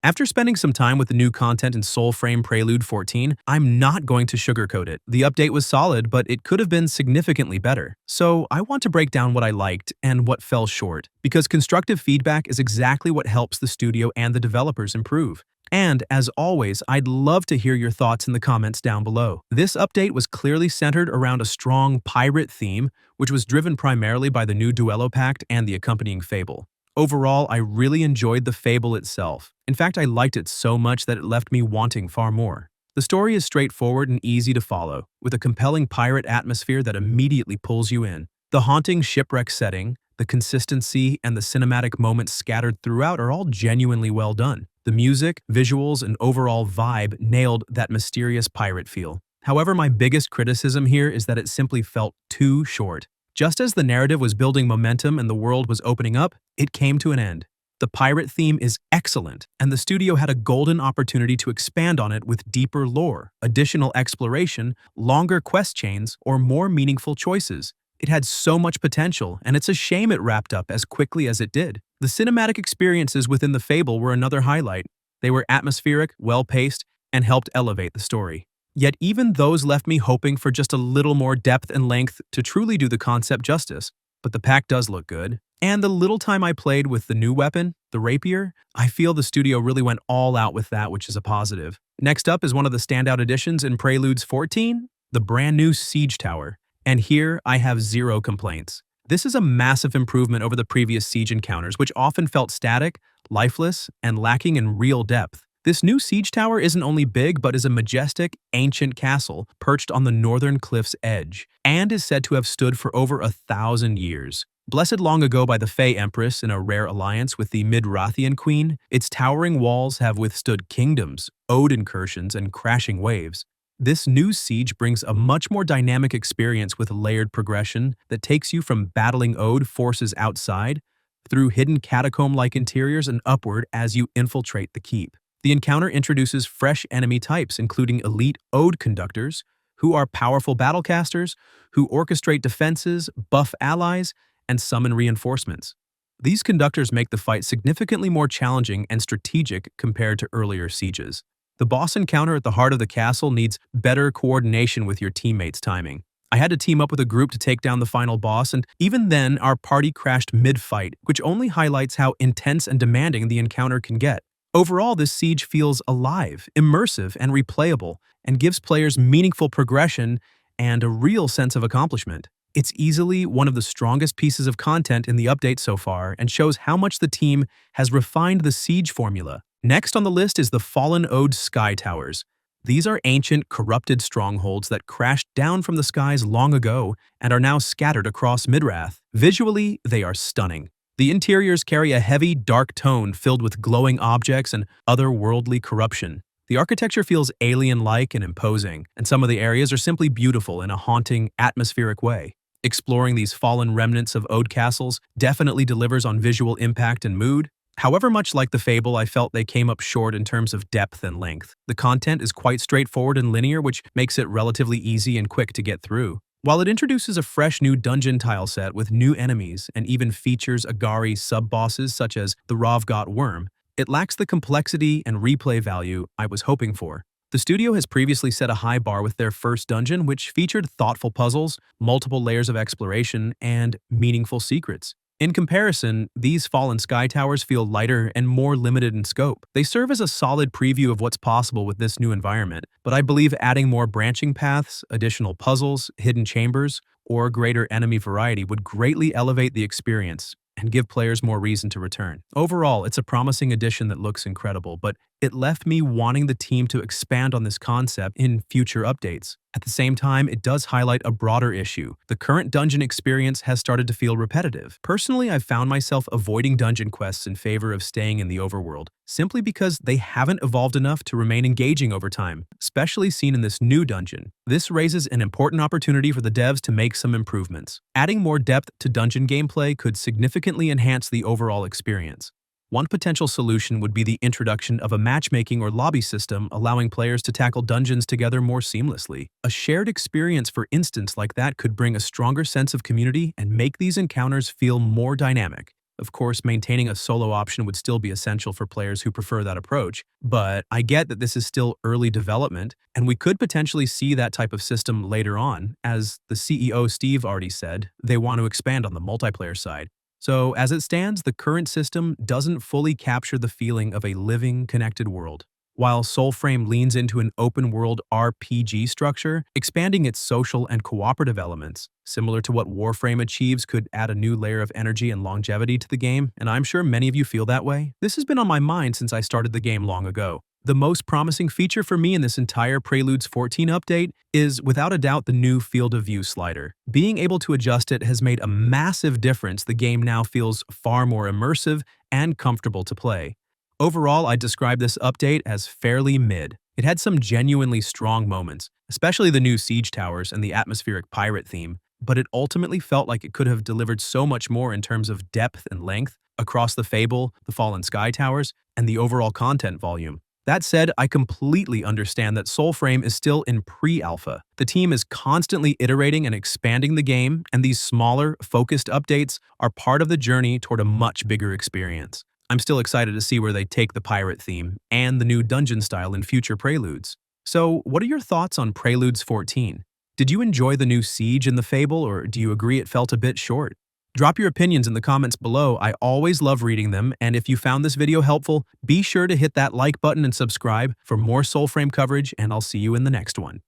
After spending some time with the new content in Soulframe Prelude 14, I'm not going to sugarcoat it. The update was solid, but it could have been significantly better. So I want to break down what I liked and what fell short, because constructive feedback is exactly what helps the studio and the developers improve. And, as always, I'd love to hear your thoughts in the comments down below. This update was clearly centered around a strong pirate theme, which was driven primarily by the new Duello Pact and the accompanying Fable. Overall, I really enjoyed the Fable itself. In fact, I liked it so much that it left me wanting far more. The story is straightforward and easy to follow, with a compelling pirate atmosphere that immediately pulls you in. The haunting shipwreck setting, the consistency, and the cinematic moments scattered throughout are all genuinely well done. The music, visuals, and overall vibe nailed that mysterious pirate feel. However, my biggest criticism here is that it simply felt too short. Just as the narrative was building momentum and the world was opening up, it came to an end. The pirate theme is excellent, and the studio had a golden opportunity to expand on it with deeper lore, additional exploration, longer quest chains, or more meaningful choices. It had so much potential, and it's a shame it wrapped up as quickly as it did. The cinematic experiences within the Fable were another highlight. They were atmospheric, well-paced, and helped elevate the story. Yet even those left me hoping for just a little more depth and length to truly do the concept justice. But the pack does look good. And the little time I played with the new weapon, the rapier, I feel the studio really went all out with that, which is a positive. Next up is one of the standout additions in Preludes 14, the brand new Siege Tower. And here I have zero complaints. This is a massive improvement over the previous siege encounters, which often felt static, lifeless, and lacking in real depth. This new siege tower isn't only big, but is a majestic, ancient castle perched on the northern cliff's edge, and is said to have stood for over 1,000 years. Blessed long ago by the Fey Empress in a rare alliance with the Mid-Rathian Queen, its towering walls have withstood kingdoms, ode incursions, and crashing waves. This new siege brings a much more dynamic experience with layered progression that takes you from battling Ode forces outside, through hidden catacomb-like interiors and upward as you infiltrate the keep. The encounter introduces fresh enemy types, including elite Ode conductors, who are powerful battlecasters, who orchestrate defenses, buff allies, and summon reinforcements. These conductors make the fight significantly more challenging and strategic compared to earlier sieges. The boss encounter at the heart of the castle needs better coordination with your teammates' timing. I had to team up with a group to take down the final boss, and even then our party crashed mid-fight, which only highlights how intense and demanding the encounter can get. Overall, this siege feels alive, immersive, and replayable, and gives players meaningful progression and a real sense of accomplishment. It's easily one of the strongest pieces of content in the update so far and shows how much the team has refined the siege formula. Next on the list is the fallen Ode Sky Towers. These are ancient, corrupted strongholds that crashed down from the skies long ago and are now scattered across Midrath. Visually, they are stunning. The interiors carry a heavy, dark tone filled with glowing objects and otherworldly corruption. The architecture feels alien-like and imposing, and some of the areas are simply beautiful in a haunting, atmospheric way. Exploring these fallen remnants of Ode castles definitely delivers on visual impact and mood. However, much like the Fable, I felt they came up short in terms of depth and length. The content is quite straightforward and linear, which makes it relatively easy and quick to get through. While it introduces a fresh new dungeon tile set with new enemies and even features Agari sub-bosses such as the Rovgot Worm, it lacks the complexity and replay value I was hoping for. The studio has previously set a high bar with their first dungeon, which featured thoughtful puzzles, multiple layers of exploration, and meaningful secrets. In comparison, these Fallen Sky Towers feel lighter and more limited in scope. They serve as a solid preview of what's possible with this new environment, but I believe adding more branching paths, additional puzzles, hidden chambers, or greater enemy variety would greatly elevate the experience and give players more reason to return. Overall, it's a promising addition that looks incredible, but it left me wanting the team to expand on this concept in future updates. At the same time, it does highlight a broader issue. The current dungeon experience has started to feel repetitive. Personally, I've found myself avoiding dungeon quests in favor of staying in the overworld, simply because they haven't evolved enough to remain engaging over time, especially seen in this new dungeon. This raises an important opportunity for the devs to make some improvements. Adding more depth to dungeon gameplay could significantly enhance the overall experience. One potential solution would be the introduction of a matchmaking or lobby system allowing players to tackle dungeons together more seamlessly. A shared experience, for instance, like that could bring a stronger sense of community and make these encounters feel more dynamic. Of course, maintaining a solo option would still be essential for players who prefer that approach, but I get that this is still early development, and we could potentially see that type of system later on. As the CEO Steve already said, they want to expand on the multiplayer side. So, as it stands, the current system doesn't fully capture the feeling of a living, connected world. While Soulframe leans into an open-world RPG structure, expanding its social and cooperative elements, similar to what Warframe achieves, could add a new layer of energy and longevity to the game, and I'm sure many of you feel that way. This has been on my mind since I started the game long ago. The most promising feature for me in this entire Preludes 14 update is, without a doubt, the new Field of View slider. Being able to adjust it has made a massive difference. The game now feels far more immersive and comfortable to play. Overall, I'd describe this update as fairly mid. It had some genuinely strong moments, especially the new siege towers and the atmospheric pirate theme, but it ultimately felt like it could have delivered so much more in terms of depth and length across the Fable, the Fallen Sky Towers, and the overall content volume. That said, I completely understand that Soulframe is still in pre-alpha. The team is constantly iterating and expanding the game, and these smaller, focused updates are part of the journey toward a much bigger experience. I'm still excited to see where they take the pirate theme and the new dungeon style in future Preludes. So, what are your thoughts on Preludes 14? Did you enjoy the new siege in the Fable, or do you agree it felt a bit short? Drop your opinions in the comments below. I always love reading them, and if you found this video helpful, be sure to hit that like button and subscribe for more Soulframe coverage, and I'll see you in the next one.